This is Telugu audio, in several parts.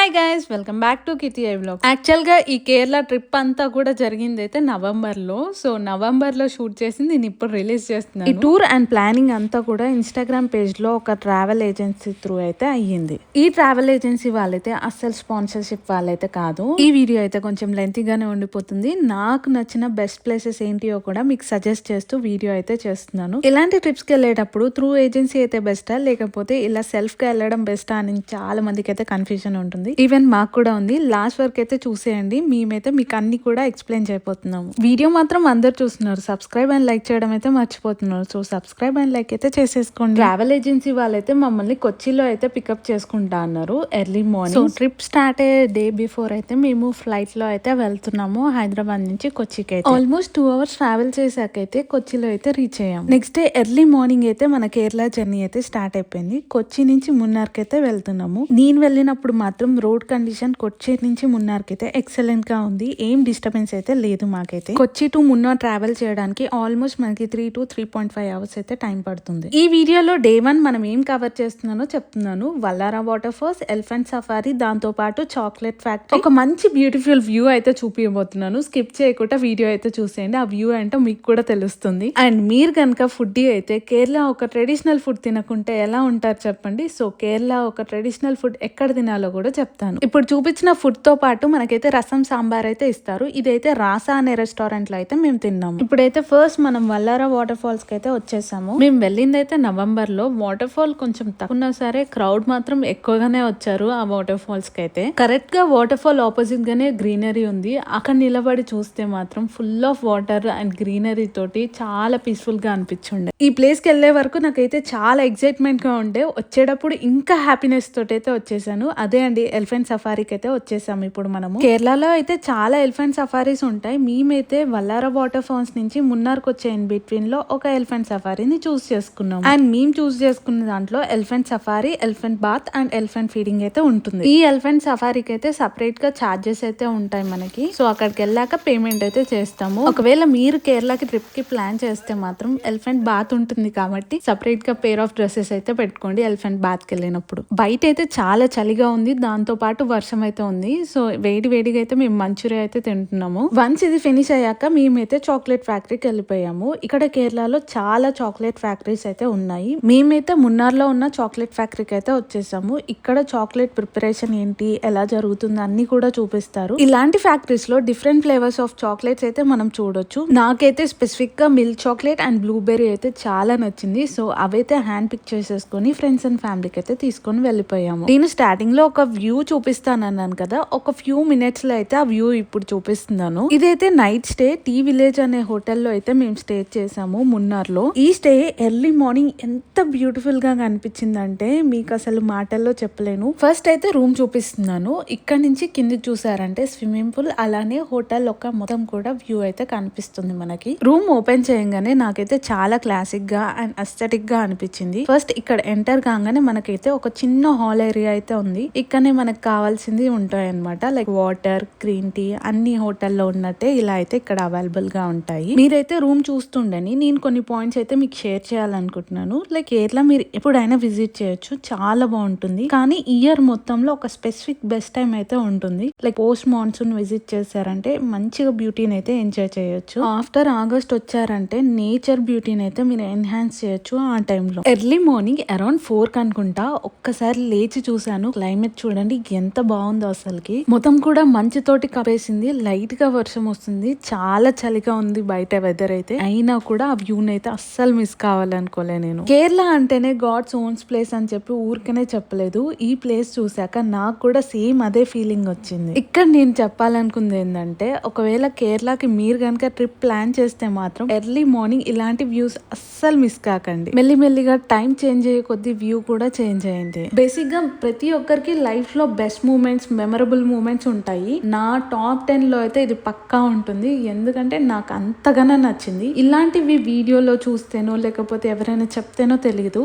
Hi guys, welcome back to కితి ఐ వ్లాగ్. యాక్చువల్గా ఈ కేరళ ట్రిప్ అంతా కూడా జరిగింది అయితే నవంబర్లో. సో నవంబర్లో షూట్ చేసింది నేను ఇప్పుడు రిలీజ్ చేస్తున్నాను. ఈ టూర్ అండ్ ప్లానింగ్ అంతా కూడా ఇన్స్టాగ్రామ్ పేజ్లో ఒక ట్రావెల్ ఏజెన్సీ త్రూ అయితే అయ్యింది. ఈ ట్రావెల్ ఏజెన్సీ వాళ్ళైతే అస్సలు స్పాన్సర్షిప్ వాళ్ళైతే కాదు. ఈ వీడియో అయితే కొంచెం లెంతీగానే ఉండిపోతుంది. నాకు నచ్చిన బెస్ట్ ప్లేసెస్ ఏంటియో కూడా మీకు సజెస్ట్ చేస్తూ వీడియో అయితే చేస్తున్నాను. ఇలాంటి ట్రిప్స్కి వెళ్ళేటప్పుడు త్రూ ఏజెన్సీ అయితే బెస్టా లేకపోతే ఇలా సెల్ఫ్గా వెళ్ళడం బెస్టా అని చాలా మందికి అయితే కన్ఫ్యూజన్ ఉంటుంది. ఈవెన్ మాకు కూడా ఉంది. లాస్ట్ వరకు అయితే చూసేయండి, మేమైతే మీకు అన్ని కూడా ఎక్స్ప్లెయిన్ చేయబోతున్నాము. వీడియో మాత్రం అందరు చూస్తున్నారు, సబ్స్క్రైబ్ అండ్ లైక్ చేయడం అయితే మర్చిపోతున్నారు. సో సబ్స్క్రైబ్ అండ్ లైక్ అయితే చేసేసుకోండి. ట్రావెల్ ఏజెన్సీ వాళ్ళైతే మమ్మల్ని కొచ్చిలో అయితే పికప్ చేసుకుంటా అన్నారు early morning. So trip start అయ్యే డే బిఫోర్ అయితే మేము ఫ్లైట్ లో అయితే వెళ్తున్నాము హైదరాబాద్ నుంచి కొచ్చికి. అయితే ఆల్మోస్ట్ 2 hours ట్రావెల్ చేశాకైతే కొచ్చిలో అయితే రీచ్ అయ్యాము. నెక్స్ట్ డే ఎర్లీ మార్నింగ్ అయితే మన కేరళ జర్నీ అయితే స్టార్ట్ అయిపోయింది. కొచ్చి నుంచి మున్నార్కి అయితే వెళ్తున్నాము. నేను వెళ్ళినప్పుడు మాత్రం రోడ్ కండిషన్ కొచ్చి నుంచి మున్నార్కి అయితే ఎక్సలెంట్ గా ఉంది. ఏం డిస్టర్బెన్స్ అయితే లేదు మాకైతే. కొచ్చి టు మున్నార్ ట్రావెల్ చేయడానికి ఆల్మోస్ట్ మనకి 3 to 3.5 hours అయితే టైం పడుతుంది. ఈ వీడియోలో డే 1 మనం ఏం కవర్ చేస్తున్నానో చెప్తున్నాను. వల్లారా వాటర్ ఫాల్స్, ఎలిఫెంట్ సఫారీ, దాంతో పాటు చాక్లెట్ ఫ్యాక్టరీ, ఒక మంచి బ్యూటిఫుల్ వ్యూ అయితే చూపించబోతున్నాను. స్కిప్ చేయకుండా వీడియో అయితే చూసేయండి. ఆ వ్యూ ఏంటో మీకు కూడా తెలుస్తుంది. అండ్ మీరు కనుక ఫుడ్డీ అయితే కేరళ ఒక ట్రెడిషనల్ ఫుడ్ తినకుంటే ఎలా ఉంటారు చెప్పండి. సో కేరళ ఒక ట్రెడిషనల్ ఫుడ్ ఎక్కడ తినాలో కూడా చెప్తాను. ఇప్పుడు చూపించిన ఫుడ్ తో పాటు మనకైతే రసం సాంబార్ అయితే ఇస్తారు. ఇదైతే రాసా అనే రెస్టారెంట్ లో అయితే మేము తిన్నాము. ఇప్పుడైతే ఫస్ట్ మనం వల్లారా వాటర్ ఫాల్స్ కి అయితే వచ్చేసాము. మేము వెళ్ళింది అయితే నవంబర్ లో. వాటర్ ఫాల్ కొంచెం తక్కువ సరే క్రౌడ్ మాత్రం ఎక్కువగానే వచ్చారు ఆ వాటర్ ఫాల్స్ కి అయితే. కరెక్ట్ గా వాటర్ ఫాల్ ఆపోజిట్ గానే గ్రీనరీ ఉంది. అక్కడ నిలబడి చూస్తే మాత్రం full of water and greenery తోటి చాలా పీస్ఫుల్ గా అనిపించుండే. ఈ ప్లేస్ కి వెళ్లే వరకు నాకైతే చాలా ఎక్సైట్మెంట్ గా ఉండే. వచ్చేటప్పుడు ఇంకా హ్యాపీనెస్ తోటి అయితే వచ్చేసాను. అదే అండి, ఎలిఫెంట్ సఫారీకి అయితే వచ్చేసాము. ఇప్పుడు మనము కేరళలో అయితే చాలా ఎలిఫెంట్ సఫారీస్ ఉంటాయి. మేమైతే వల్లారా వాటర్ ఫాల్స్ నుంచి మున్నార్కి వచ్చే ఇన్ బిట్వీన్ లో ఒక ఎలిఫెంట్ సఫారీని చూస్ చేసుకున్నాం. అండ్ మేము చూస్ చేసుకున్న దాంట్లో elephant safari, elephant bath and elephant feeding అయితే ఉంటుంది. ఈ ఎలిఫెంట్ సఫారీకి అయితే సపరేట్ గా చార్జెస్ అయితే ఉంటాయి మనకి. సో అక్కడికి వెళ్ళాక పేమెంట్ అయితే చేస్తాము. ఒకవేళ మీరు కేరళకి ట్రిప్ కి ప్లాన్ చేస్తే మాత్రం ఎలిఫెంట్ బాత్ ఉంటుంది కాబట్టి సపరేట్ గా పేర్ ఆఫ్ డ్రెస్సెస్ అయితే పెట్టుకోండి ఎలిఫెంట్ బాత్ కి వెళ్ళినప్పుడు. బయట అయితే చాలా చలిగా ఉంది, దాంతో పాటు వర్షం అయితే ఉంది. సో వేడిగా అయితే మేము మంచూరియా అయితే తింటున్నాము. వన్స్ ఇది ఫినిష్ అయ్యాక మేమైతే చాక్లెట్ ఫ్యాక్టరీకి వెళ్ళిపోయాము. ఇక్కడ కేరళలో చాలా చాక్లెట్ ఫ్యాక్టరీస్ అయితే ఉన్నాయి. మేమైతే మున్నార్లో ఉన్న చాక్లెట్ ఫ్యాక్టరీకి అయితే వచ్చేసాము. ఇక్కడ చాక్లెట్ ప్రిపరేషన్ ఏంటి, ఎలా జరుగుతుంది అన్ని కూడా చూపిస్తారు. ఇలాంటి ఫ్యాక్టరీస్ లో డిఫరెంట్ ఫ్లేవర్స్ ఆఫ్ చాక్లెట్స్ అయితే మనం చూడొచ్చు. నాకైతే స్పెసిఫిక్ గా మిల్క్ చాక్లెట్ అండ్ బ్లూబెర్రీ అయితే చాలా నచ్చింది. సో అవైతే హ్యాండ్ పిక్ చేసేసుకొని ఫ్రెండ్స్ అండ్ ఫ్యామిలీకి అయితే తీసుకొని వెళ్ళిపోయాము. నేను స్టార్టింగ్ లో ఒక వ్యూ చూపిస్తానన్నాను కదా, ఒక ఫ్యూ మినిట్స్ లో అయితే ఆ వ్యూ ఇప్పుడు చూపిస్తున్నాను. ఇదైతే నైట్ స్టే టీ విలేజ్ అనే హోటల్లో అయితే మేము స్టే చేసాము మున్నార్ లో. ఈ స్టే ఎర్లీ మార్నింగ్ ఎంత బ్యూటిఫుల్ గా కనిపించిందంటే మీకు అసలు మాటల్లో చెప్పలేను. ఫస్ట్ అయితే రూమ్ చూపిస్తున్నాను. ఇక్కడ నుంచి కిందికి చూసారంటే స్విమ్మింగ్ పూల్, అలానే హోటల్ ఒక మొత్తం కూడా వ్యూ అయితే కనిపిస్తుంది మనకి. రూమ్ ఓపెన్ చేయగానే నాకైతే చాలా క్లాసిక్ గా అండ్ అస్థెటిక్ గా అనిపించింది. ఫస్ట్ ఇక్కడ ఎంటర్ కాగానే మనకైతే ఒక చిన్న హాల్ ఏరియా అయితే ఉంది. ఇక్కడనే మనకు కావాల్సింది ఉంటాయి అనమాట. లైక్ వాటర్, గ్రీన్ టీ అన్ని హోటల్లో ఉన్నట్టే ఇలా అయితే ఇక్కడ అవైలబుల్ గా ఉంటాయి. మీరైతే రూమ్ చూస్తుండని నేను కొన్ని పాయింట్స్ అయితే మీకు షేర్ చేయాలనుకుంటున్నాను. లైక్ కేరళ మీరు ఎప్పుడైనా విజిట్ చేయొచ్చు, చాలా బాగుంటుంది. కానీ ఇయర్ మొత్తంలో ఒక స్పెసిఫిక్ బెస్ట్ టైం అయితే ఉంటుంది. లైక్ పోస్ట్ మాన్సూన్ విజిట్ చేశారంటే మంచిగా బ్యూటీని అయితే ఎంజాయ్ చేయొచ్చు. ఆఫ్టర్ ఆగస్ట్ వచ్చారంటే నేచర్ బ్యూటీని అయితే మీరు ఎన్హాన్స్ చేయొచ్చు ఆ టైంలో. ఎర్లీ మార్నింగ్ అరౌండ్ 4 కనుకుంటా ఒక్కసారి లేచి చూసాను. క్లైమేట్ చూడండి ఎంత బాగుందో అసలుకి. మొత్తం కూడా మంచుతోటి కప్పేసింది. లైట్ గా వర్షం వస్తుంది. చాలా చలిగా ఉంది బయట వెదర్ అయితే. అయినా కూడా ఆ వ్యూ అయితే అస్సలు మిస్ కావాలనుకోలే నేను. కేరళ అంటేనే గాడ్స్ ఓన్స్ ప్లేస్ అని చెప్పి ఊరికనే చెప్పలేదు. ఈ ప్లేస్ చూసాక నాకు కూడా సేమ్ అదే ఫీలింగ్ వచ్చింది. ఇక్కడ నేను చెప్పాలనుకుంది ఏంటంటే, ఒకవేళ కేరళకి మీరు కనుక ట్రిప్ ప్లాన్ చేస్తే మాత్రం ఎర్లీ మార్నింగ్ ఇలాంటి వ్యూస్ అస్సలు మిస్ కాకండి. మెల్లిమెల్లిగా టైం చేంజ్ అయ్యే కొద్ది వ్యూ కూడా చేంజ్ అయింది. బేసిక్ గా ప్రతి ఒక్కరికి లైఫ్ లో బెస్ట్ మూమెంట్స్, మెమరబుల్ మూమెంట్స్ ఉంటాయి. నా టాప్ 10 లో అయితే ఇది పక్కా ఉంటుంది. ఎందుకంటే నాకు అంతగానో నచ్చింది. ఇలాంటివి వీడియోలో చూస్తేనో లేకపోతే ఎవరైనా చెప్తేనో తెలియదు,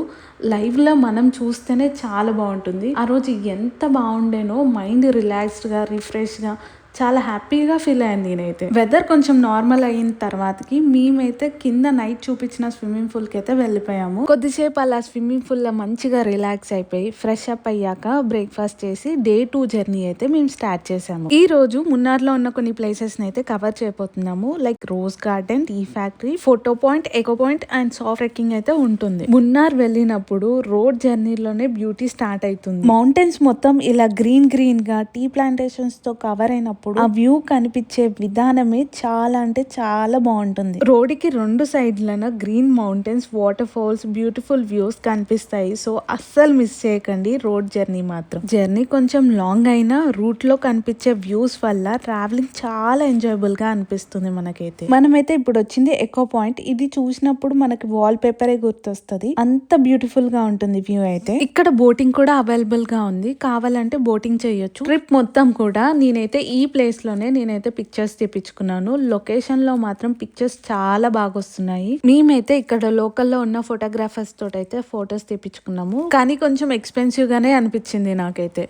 లైవ్ లో మనం చూస్తేనే చాలా బాగుంటుంది. ఆ రోజు ఎంత బాగుండేనో, మైండ్ రిలాక్స్డ్ గా, రిఫ్రెష్ గా చాలా హ్యాపీగా ఫీల్ అయ్యాను నేనైతే. వెదర్ కొంచెం నార్మల్ అయిన తర్వాతకి మేమైతే కింద నైట్ చూపించిన స్విమ్మింగ్ పూల్ కి అయితే వెళ్ళిపోయాము. కొద్దిసేపు అలా స్విమ్మింగ్ పూల్ లో మంచిగా రిలాక్స్ అయిపోయి ఫ్రెష్ అప్ అయ్యాక బ్రేక్ఫాస్ట్ చేసి డే 2 జర్నీ అయితే మేము స్టార్ట్ చేసాము. ఈ రోజు మున్నార్ లో ఉన్న కొన్ని ప్లేసెస్ అయితే కవర్ చేయబోతున్నాము. Like rose garden, tea factory, photo point, eco point and soft trekking అయితే ఉంటుంది. మున్నార్ వెళ్ళినప్పుడు రోడ్ జర్నీలోనే బ్యూటీ స్టార్ట్ అవుతుంది. మౌంటైన్స్ మొత్తం ఇలా గ్రీన్ గ్రీన్ గా టీ ప్లాంటేషన్స్ తో కవర్ అయినప్పుడు ఆ వ్యూ కనిపించే విధానమే చాలా అంటే చాలా బాగుంటుంది. రోడ్డుకి 2 సైడ్లన green mountains, waterfalls, beautiful views కనిపిస్తాయి. సో అస్సలు మిస్ చేయకండి రోడ్ జర్నీ మాత్రం. జర్నీ కొంచెం లాంగ్ అయినా రూట్ లో కనిపించే వ్యూస్ వల్ల ట్రావెలింగ్ చాలా ఎంజాయబుల్ గా అనిపిస్తుంది మనకైతే. మనమైతే ఇప్పుడు వచ్చింది ఎకో పాయింట్. ఇది చూసినప్పుడు మనకి వాల్ పేపరే గుర్తొస్తుంది, అంత బ్యూటిఫుల్ గా ఉంటుంది వ్యూ అయితే. ఇక్కడ బోటింగ్ కూడా అవైలబుల్ గా ఉంది, కావాలంటే బోటింగ్ చేయొచ్చు. ట్రిప్ మొత్తం కూడా నేనైతే ఈ ప్లేస్ లోనే నేనైతే పిక్చర్స్ తీపించుకున్నాను. లొకేషన్ లో మాత్రం పిక్చర్స్ చాలా బాగా వస్తున్నాయి. మేమైతే ఇక్కడ లోకల్లో ఉన్న ఫోటోగ్రాఫర్స్ తోటైతే ఫొటోస్ తీపించుకున్నాము, కానీ కొంచెం ఎక్స్పెన్సివ్ గానే అనిపించింది నాకైతే.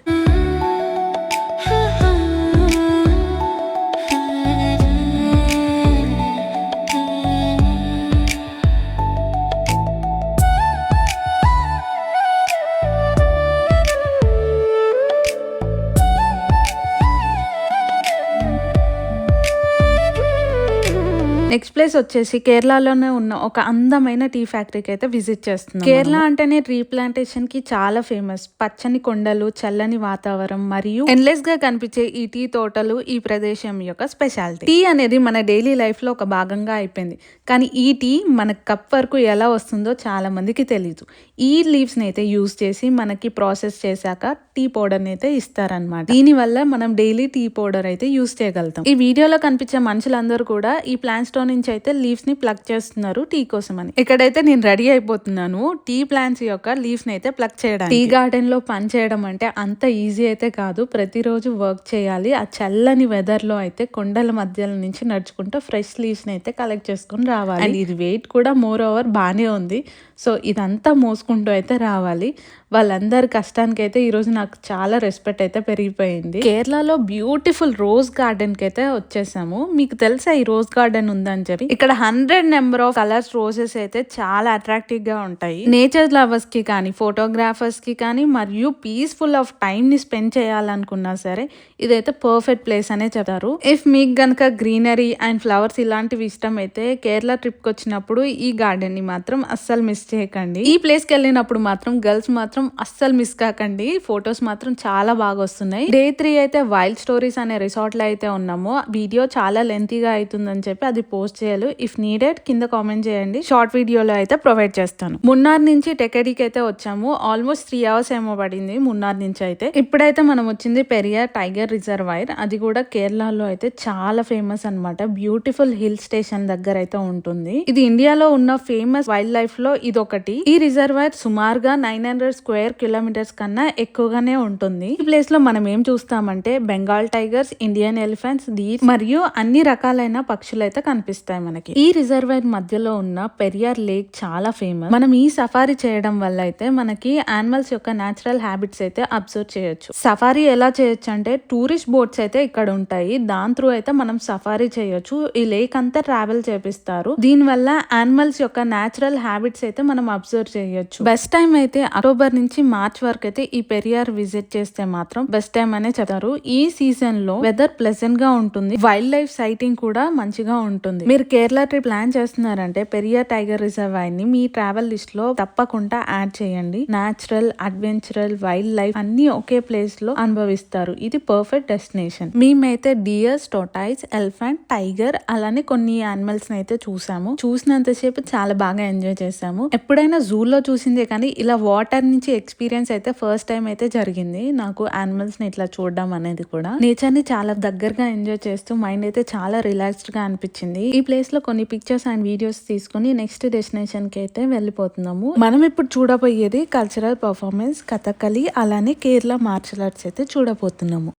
నెక్స్ట్ ప్లేస్ వచ్చేసి కేరళలోనే ఉన్న ఒక అందమైన టీ ఫ్యాక్టరీకి అయితే విజిట్ చేస్తున్నాం. కేరళ అంటేనే ట్రీ ప్లాంటేషన్ కి చాలా ఫేమస్. పచ్చని కొండలు, చల్లని వాతావరణం మరియు ఎండ్లెస్ గా కనిపించే ఈ టీ తోటలు ఈ ప్రదేశం యొక్క స్పెషాలిటీ. టీ అనేది మన డైలీ లైఫ్ లో ఒక భాగంగా అయిపోయింది, కానీ ఈ టీ మన కప్ వరకు ఎలా వస్తుందో చాలా మందికి తెలీదు. ఈ లీవ్స్ ని అయితే యూజ్ చేసి మనకి ప్రాసెస్ చేశాక టీ పౌడర్ అయితే ఇస్తారనమాట. దీని వల్ల మనం డైలీ టీ పౌడర్ అయితే యూజ్ చేయగలుగుతాం. ఈ వీడియోలో కనిపించే మనుషులందరూ కూడా ఈ ప్లాంట్స్ నుంచి అయితే లీవ్స్ ని ప్లగ్ చేస్తున్నారు టీ కోసం అని. ఇక్కడైతే నేను రెడీ అయిపోతున్నాను టీ ప్లాంట్స్ యొక్క లీవ్స్ ని అయితే ప్లగ్ చేయడానికి. టీ గార్డెన్ లో పని చేయడం అంటే అంత ఈజీ అయితే కాదు, ప్రతిరోజు వర్క్ చేయాలి. ఆ చల్లని వెదర్ లో అయితే కొండల మధ్యలో నుంచి నడుచుకుంటూ ఫ్రెష్ లీవ్స్ ని అయితే కలెక్ట్ చేసుకుని రావాలి. అండ్ ఇది వెయిట్ కూడా మోర్ ఓవర్ బానే ఉంది. సో ఇదంతా మోసుకుంటూ అయితే రావాలి. వాళ్ళందరి కష్టానికి అయితే ఈరోజు నాకు చాలా రెస్పెక్ట్ అయితే పెరిగిపోయింది. కేరళలో బ్యూటిఫుల్ రోజ్ గార్డెన్ కి అయితే వచ్చేసాము. మీకు తెలుసా ఈ రోజ్ గార్డెన్ ఉందని చెప్పి? ఇక్కడ 100 నెంబర్ ఆఫ్ కలర్స్ రోజెస్ అయితే చాలా అట్రాక్టివ్ గా ఉంటాయి. నేచర్ లవర్స్ కి కానీ, ఫోటోగ్రాఫర్స్ కి కానీ, మరియు పీస్ఫుల్ ఆఫ్ టైం ని స్పెండ్ చేయాలనుకున్నా సరే ఇదైతే పర్ఫెక్ట్ ప్లేస్ అనే చెప్తారు. ఇఫ్ మీకు గనక గ్రీనరీ అండ్ ఫ్లవర్స్ ఇలాంటివి ఇష్టం అయితే కేరళ ట్రిప్ కి వచ్చినప్పుడు ఈ గార్డెన్ ని మాత్రం అస్సలు మిస్ చేయకండి. ఈ ప్లేస్ కి వెళ్ళినప్పుడు మాత్రం గర్ల్స్ మాత్రం అస్సలు మిస్ కాకండి. ఫొటోస్ మాత్రం చాలా బాగా వస్తున్నాయి. డే 3 అయితే వైల్డ్ స్టోరీస్ అనే రిసార్ట్ లో అయితే ఉన్నాము. వీడియో చాలా లెంతీగా అవుతుందని చెప్పి అది పోస్ట్ చేయాలి. ఇఫ్ నీడెడ్ కింద కామెంట్ చేయండి, షార్ట్ వీడియోలో అయితే ప్రొవైడ్ చేస్తాను. మున్నార్ నుంచి టెకడీకి అయితే వచ్చాము. ఆల్మోస్ట్ 3 అవర్స్ ఏమో పడింది మున్నార్ నుంచి అయితే. ఇప్పుడైతే మనం వచ్చింది పెరియార్ టైగర్ రిజర్వాయర్. అది కూడా కేరళలో అయితే చాలా ఫేమస్ అన్నమాట. బ్యూటిఫుల్ హిల్ స్టేషన్ దగ్గర అయితే ఉంటుంది. ఇది ఇండియాలో ఉన్న ఫేమస్ వైల్డ్ లైఫ్ లో ఇది ఒకటి. ఈ రిజర్వాయర్ సుమారుగా 900 స్క్వేర్ కిలోమీటర్స్ కన్నా ఎక్కువగానే ఉంటుంది. ఈ ప్లేస్ లో మనం ఏం చూస్తామంటే Bengal tigers, Indian elephants, deer మరియు అన్ని రకాలైన పక్షులు అయితే కనిపిస్తాయి మనకి. ఈ రిజర్వాయర్ మధ్యలో ఉన్న పెరియార్ లేక్ చాలా ఫేమస్. మనం ఈ సఫారీ చేయడం వల్ల అయితే మనకి యానిమల్స్ యొక్క నేచురల్ హ్యాబిట్స్ అయితే అబ్జర్వ్ చేయొచ్చు. సఫారీ ఎలా చేయొచ్చు అంటే టూరిస్ట్ బోట్స్ అయితే ఇక్కడ ఉంటాయి, దాని త్రూ అయితే మనం సఫారీ చేయొచ్చు. ఈ లేక్ అంతా ట్రావెల్ చేపిస్తారు. దీని వల్ల యానిమల్స్ యొక్క నేచురల్ హ్యాబిట్స్ అయితే మనం అబ్జర్వ్ చేయొచ్చు. బెస్ట్ టైం అయితే అక్టోబర్ నుంచి మార్చ్ వరకు అయితే ఈ పెరియార్ విజిట్ చేస్తే మాత్రం బెస్ట్ టైం అనే చెప్తారు. ఈ సీజన్ లో వెదర్ ప్లెజెంట్ గా ఉంటుంది, వైల్డ్ లైఫ్ సైటింగ్ కూడా మంచిగా ఉంటుంది. మీరు కేరళ ట్రిప్ ప్లాన్ చేస్తున్నారంటే పెరియార్ టైగర్ రిజర్వాయర్ ని మీ ట్రావెల్ లిస్ట్ లో తప్పకుండా యాడ్ చేయండి. నేచురల్, అడ్వెంచరల్, వైల్డ్ లైఫ్ అన్ని ఒకే ప్లేస్ లో అనుభవిస్తారు. ఇది పర్ఫెక్ట్ డెస్టినేషన్. మేమైతే డియర్స్, టోటైస్, ఎలిఫెంట్, టైగర్ అలానే కొన్ని యానిమల్స్ అయితే చూసాము. చూసినంతసేపు చాలా బాగా ఎంజాయ్ చేసాము. ఎప్పుడైనా జూలో చూసిందే కానీ ఇలా వాటర్ నుంచి ఎక్స్పీరియన్స్ అయితే ఫస్ట్ టైం అయితే జరిగింది నాకు. యానిమల్స్ ని ఇట్లా చూడడం అనేది కూడా నేచర్ ని చాలా దగ్గరగా ఎంజాయ్ చేస్తూ మైండ్ అయితే చాలా రిలాక్స్డ్ గా అనిపించింది. ఈ ప్లేస్ లో కొన్ని పిక్చర్స్ అండ్ వీడియోస్ తీసుకుని నెక్స్ట్ డెస్టినేషన్ కి అయితే వెళ్ళిపోతున్నాము. మనం ఇప్పుడు చూడబోయేది కల్చరల్ పర్ఫార్మెన్స్, కథకళి అలానే కేరళ మార్షల్ ఆర్ట్స్ అయితే చూడబోతున్నాము.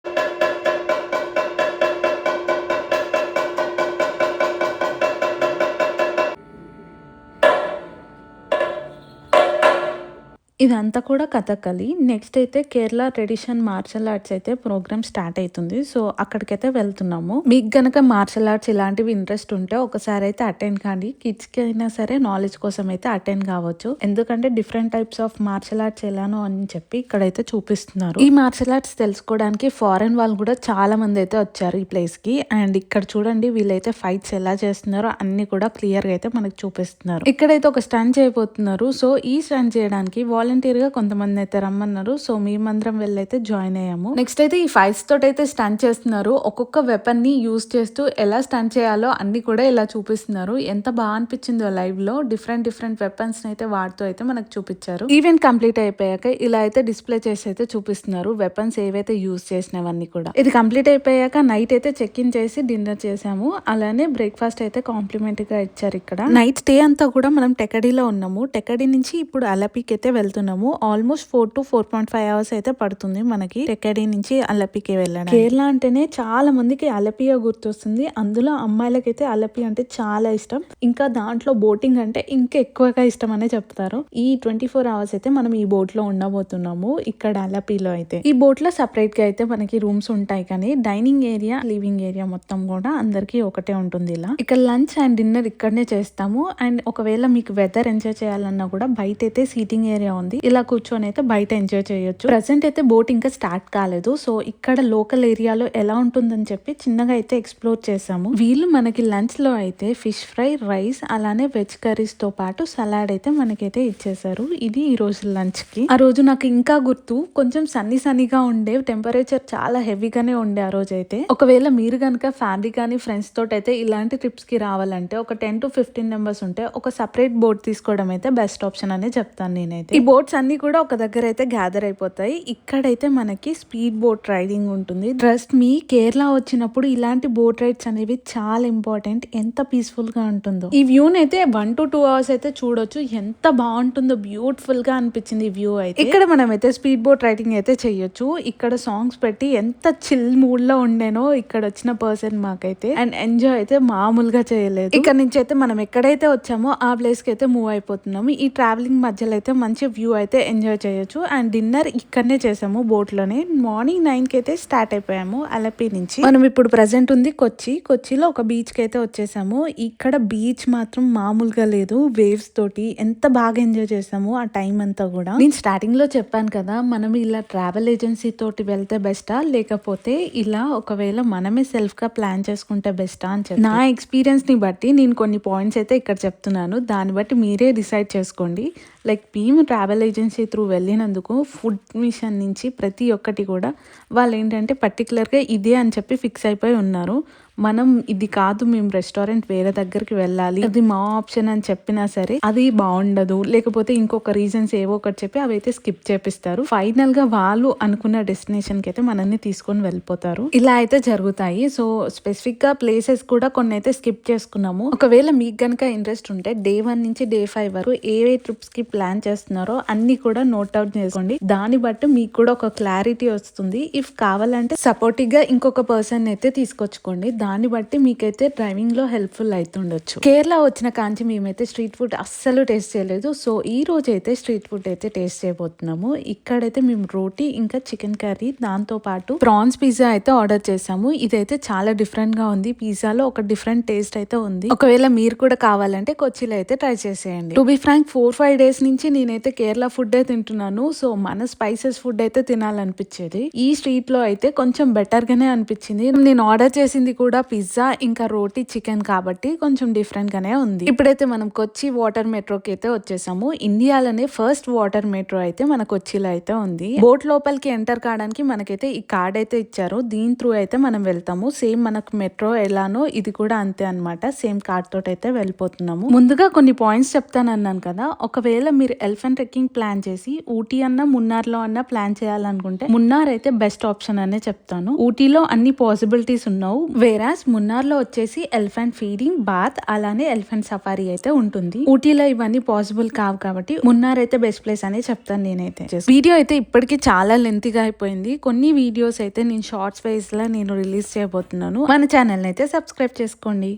ఇదంతా కూడా కథకళి. నెక్స్ట్ అయితే కేరళ ట్రెడిషన్ మార్షల్ ఆర్ట్స్ అయితే ప్రోగ్రామ్ స్టార్ట్ అయితుంది. సో అక్కడికైతే వెళ్తున్నాము. మీకు గనక మార్షల్ ఆర్ట్స్ ఇలాంటివి ఇంట్రెస్ట్ ఉంటే ఒకసారి అయితే అటెండ్ కాండి. కిడ్స్ కి అయినా సరే నాలెడ్జ్ కోసం అయితే అటెండ్ కావచ్చు. ఎందుకంటే different types of martial arts ఎలానో అని చెప్పి ఇక్కడైతే చూపిస్తున్నారు. ఈ మార్షల్ ఆర్ట్స్ తెలుసుకోవడానికి ఫారెన్ వాళ్ళు కూడా చాలా మంది అయితే వచ్చారు ఈ ప్లేస్ కి. అండ్ ఇక్కడ చూడండి వీళ్ళైతే ఫైట్స్ ఎలా చేస్తున్నారో అన్ని కూడా క్లియర్ గా అయితే మనకు చూపిస్తున్నారు. ఇక్కడైతే ఒక స్టంట్ చేయబోతున్నారు. సో ఈ స్టంట్ చేయడానికి వాలంటీర్ గా కొంతమంది అయితే రమ్మన్నారు. సో మేమందరం వెళ్ళైతే జాయిన్ అయ్యాము. నెక్స్ట్ అయితే ఈ ఫైట్స్ తోటి అయితే స్టంట్ చేస్తున్నారు. ఒక్కొక్క వెపన్ ని యూజ్ చేస్తూ ఎలా స్టంట్ చేయాలో అన్ని కూడా ఇలా చూపిస్తున్నారు. ఎంత బాగా అనిపించిందో లైవ్ లో డిఫరెంట్ వెపన్స్ అయితే వాడుతూ అయితే మనకు చూపించారు. ఈవెంట్ కంప్లీట్ అయిపోయాక ఇలా అయితే డిస్ప్లే చేసి అయితే చూపిస్తున్నారు వెపన్స్ ఏవైతే యూజ్ చేసినవన్నీ కూడా. ఇది కంప్లీట్ అయిపోయాక నైట్ అయితే చెక్ ఇన్ చేసి డిన్నర్ చేసాము. అలానే బ్రేక్ఫాస్ట్ అయితే కాంప్లిమెంట్ గా ఇచ్చారు. ఇక్కడ నైట్ స్టే అంతా కూడా మనం టెకడీలో ఉన్నాము. టెకడీ నుంచి ఇప్పుడు అలపీకి అయితే వెళ్తున్నాము. ఆల్మోస్ట్ 4 to 4.5 hours అయితే పడుతుంది మనకి టెకడీ నుంచి అలపీకి వెళ్ళడం. కేరళ అంటేనే చాలా మందికి అలపియా గుర్తొస్తుంది. అందులో అమ్మాయిలకైతే అలపి అంటే చాలా ఇష్టం. ఇంకా దాంట్లో బోటింగ్ అంటే ఇంకా ఎక్కువగా ఇష్టం అనే చెప్తారు. ఈ 24 hours అయితే మనం ఈ బోట్ లో ఉండబోతున్నాము ఇక్కడ అలపిలో అయితే. ఈ బోట్ లో సపరేట్ గా అయితే మనకి రూమ్స్ ఉంటాయి, కానీ డైనింగ్ ఏరియా లివింగ్ ఏరియా మొత్తం కూడా అందరికి ఒకటే ఉంటుంది. ఇలా ఇక్కడ లంచ్ అండ్ డిన్నర్ ఇక్కడనే చేస్తాము. అండ్ ఒకవేళ మీకు వెదర్ ఎంజాయ్ చేయాలన్నా కూడా బయట అయితే సీటింగ్ ఏరియా ఉంది. ఇలా కూర్చొని అయితే బయట ఎంజాయ్ చేయొచ్చు. ప్రెసెంట్ అయితే బోట్ ఇంకా స్టార్ట్ కాలేదు. సో ఇక్కడ లోకల్ ఏరియాలో ఎలా ఉంటుందని చెప్పి చిన్నగా అయితే ఎక్స్ప్లోర్ చేసాము. వీళ్ళు మనకి లంచ్ లో అయితే ఫిష్ ఫ్రై, రైస్ అలానే వెజ్ కర్రీస్ తో పాటు సలాడ్ అయితే మనకైతే ఇచ్చేసారు. ఇది ఈ రోజు లంచ్ కి. ఆ రోజు నాకు ఇంకా గుర్తు, కొంచెం సన్నీగా ఉండే, టెంపరేచర్ చాలా హెవీగానే ఉండే ఆ రోజు అయితే. ఒకవేళ మీరు కనుక ఫ్యామిలీ కానీ ఫ్రెండ్స్ తోటి అయితే ఇలాంటి ట్రిప్స్ కి రావాలంటే ఒక 10 to 15 members ఉంటే ఒక సపరేట్ బోట్ తీసుకోవడం అయితే బెస్ట్ ఆప్షన్ అనే చెప్తాను నేనైతే. ఈ బోట్స్ అన్ని కూడా ఒక దగ్గర అయితే గ్యాదర్ అయిపోతాయి. ఇక్కడైతే మనకి స్పీడ్ బోట్ రైడింగ్ ఉంటుంది. ట్రస్ట్ మీ, కేరళ వచ్చినప్పుడు ఇలాంటి బోట్ రైడ్స్ అనేవి చాలా ఇంపార్టెంట్. ఎంత పీస్ఫుల్ గా ఉంటుందో. ఈ వ్యూని అయితే 1 to 2 hours అయితే చూడొచ్చు. ఎంత బాగుంటుందో, బ్యూటిఫుల్ గా అనిపించింది ఈ వ్యూ అయితే. ఇక్కడ మనం అయితే స్పీడ్ బోట్ రైడింగ్ అయితే చెయ్యొచ్చు. ఇక్కడ సాంగ్స్ పెట్టి ఎంత చిల్ మూడ్ లో ఉండేనో ఇక్కడ వచ్చిన పర్సన్ మాకైతే. అండ్ ఎంజాయ్ అయితే మామూలుగా చేయలేదు. ఇక్కడ నుంచి అయితే మనం ఎక్కడైతే వచ్చామో ఆ ప్లేస్ కి అయితే మూవ్ అయిపోతున్నాము. ఈ ట్రావెలింగ్ మధ్యలో అయితే మంచి వ్యూ అయితే ఎంజాయ్ చేయొచ్చు. అండ్ డిన్నర్ ఇక్కడనే చేసాము బోట్ లోనే. మార్నింగ్ 9 కి అయితే స్టార్ట్ అయిపోయాము అలపి నుంచి. మనం ఇప్పుడు ప్రెసెంట్ ఉంది కొచ్చిలో ఒక బీచ్ కి అయితే వచ్చేసాము. ఇక్కడ బీచ్ మాత్రం మామూలుగా లేదు. వేవ్స్ తోటి ఎంత బాగా ఎంజాయ్ చేసాము ఆ టైం అంతా కూడా. నేను స్టార్టింగ్ లో చెప్పాను కదా, మనం ఇలా ట్రావెల్ ఏజెన్సీ తోటి వెళ్తే బెస్టా లేకపోతే ఇలా ఒకవేళ మనమే సెల్ఫ్ గా ప్లాన్ చేసుకుంటే బెస్టా అని చెప్పి నా ఎక్స్పీరియన్స్ ని బట్టి నేను కొన్ని పాయింట్స్ అయితే ఇక్కడ చెప్తున్నాను. దాన్ని బట్టి మీరే డిసైడ్ చేసుకోండి. లైక్ మేము ట్రావెల్ ఏజెన్సీ త్రూ వెళ్ళినందుకు ఫుడ్ మిషన్ నుంచి ప్రతి ఒక్కటి కూడా వాళ్ళు ఏంటంటే పర్టికులర్గా ఇదే అని చెప్పి ఫిక్స్ అయిపోయి ఉన్నారు. మనం ఇది కాదు, మేము రెస్టారెంట్ వేరే దగ్గరికి వెళ్ళాలి, అది మా ఆప్షన్ అని చెప్పినా సరే అది బాగుండదు. లేకపోతే ఇంకొక రీజన్స్ ఏవో ఒకటి చెప్పి అవి అయితే స్కిప్ చేపిస్తారు. ఫైనల్ గా వాళ్ళు అనుకున్న డెస్టినేషన్ కి అయితే మనల్ని తీసుకొని వెళ్ళిపోతారు. ఇలా అయితే జరుగుతాయి. సో స్పెసిఫిక్ గా ప్లేసెస్ కూడా కొన్ని అయితే స్కిప్ చేసుకున్నాము. ఒకవేళ మీకు గనక ఇంట్రెస్ట్ ఉంటే Day 1 నుంచి Day 5 వరకు ఏ ట్రిప్స్ కి ప్లాన్ చేస్తున్నారో అన్ని కూడా నోట్ అవుట్ చేసుకోండి. దాన్ని బట్టి మీకు కూడా ఒక క్లారిటీ వస్తుంది. ఇఫ్ కావాలంటే సపోర్టివ్ గా ఇంకొక పర్సన్ అయితే తీసుకొచ్చుకోండి. దాన్ని బట్టి మీకైతే డ్రైవింగ్ లో హెల్ప్ఫుల్ అవుతుండొచ్చు. కేరళ వచ్చిన కాంచి మేమైతే స్ట్రీట్ ఫుడ్ అస్సలు టేస్ట్ చేయలేదు. సో ఈ రోజు అయితే స్ట్రీట్ ఫుడ్ అయితే టేస్ట్ చేయబోతున్నాము. ఇక్కడైతే మేము రోటీ ఇంకా చికెన్ కర్రీ, దాంతో పాటు ప్రాన్స్ పిజ్జా అయితే ఆర్డర్ చేసాము. ఇదైతే చాలా డిఫరెంట్ గా ఉంది. పిజ్జాలో ఒక డిఫరెంట్ టేస్ట్ అయితే ఉంది. ఒకవేళ మీరు కూడా కావాలంటే కొచ్చిలో అయితే ట్రై చేసేయండి. టు బి ఫ్రాంక్ 4-5 days నుంచి నేనైతే కేరళ ఫుడ్ తింటున్నాను. సో మన స్పైసెస్ ఫుడ్ అయితే తినాలనిపించేది. ఈ స్ట్రీట్ లో అయితే కొంచెం బెటర్ గానే అనిపించింది. నేను ఆర్డర్ చేసింది కూడా పిజ్జా ఇంకా రోటీ చికెన్ కాబట్టి కొంచెం డిఫరెంట్ గానే ఉంది. ఇప్పుడైతే మనం కొచ్చి వాటర్ మెట్రోకి అయితే వచ్చేసాము. ఇండియాలోనే ఫస్ట్ వాటర్ మెట్రో అయితే మన కొచ్చిలో అయితే ఉంది. బోట్ లోపలికి ఎంటర్ కావడానికి మనకైతే ఈ కార్డ్ అయితే ఇచ్చారు. దీని త్రూ అయితే మనం వెళ్తాము. సేమ్ మనకు మెట్రో ఎలానో ఇది కూడా అంతే అన్నమాట. సేమ్ కార్డ్ తోటి అయితే వెళ్ళిపోతున్నాము. ముందుగా కొన్ని పాయింట్స్ చెప్తానన్నాను కదా, ఒకవేళ మీరు ఎలిఫెంట్ ట్రెక్కింగ్ ప్లాన్ చేసి ఊటీ అన్నా మున్నార్లో అన్నా ప్లాన్ చేయాలనుకుంటే మున్నార్ అయితే బెస్ట్ ఆప్షన్ అనే చెప్తాను. ఊటీలో అన్ని పాసిబిలిటీస్ ఉన్నావు. వేరాస్ మున్నార్లో వచ్చేసి ఎలిఫెంట్ ఫీడింగ్, బాత్ అలానే ఎలిఫెంట్ సఫారీ అయితే ఉంటుంది. ఊటీలో ఇవన్నీ పాసిబుల్ కావు కాబట్టి మున్నార్ అయితే బెస్ట్ ప్లేస్ అనే చెప్తాను నేనైతే. వీడియో అయితే ఇప్పటికీ చాలా లెంతీగా అయిపోయింది. కొన్ని వీడియోస్ అయితే నేను షార్ట్స్ వైజ్ లా నేను రిలీజ్ చేయబోతున్నాను. మన ఛానల్ అయితే సబ్స్క్రైబ్ చేసుకోండి.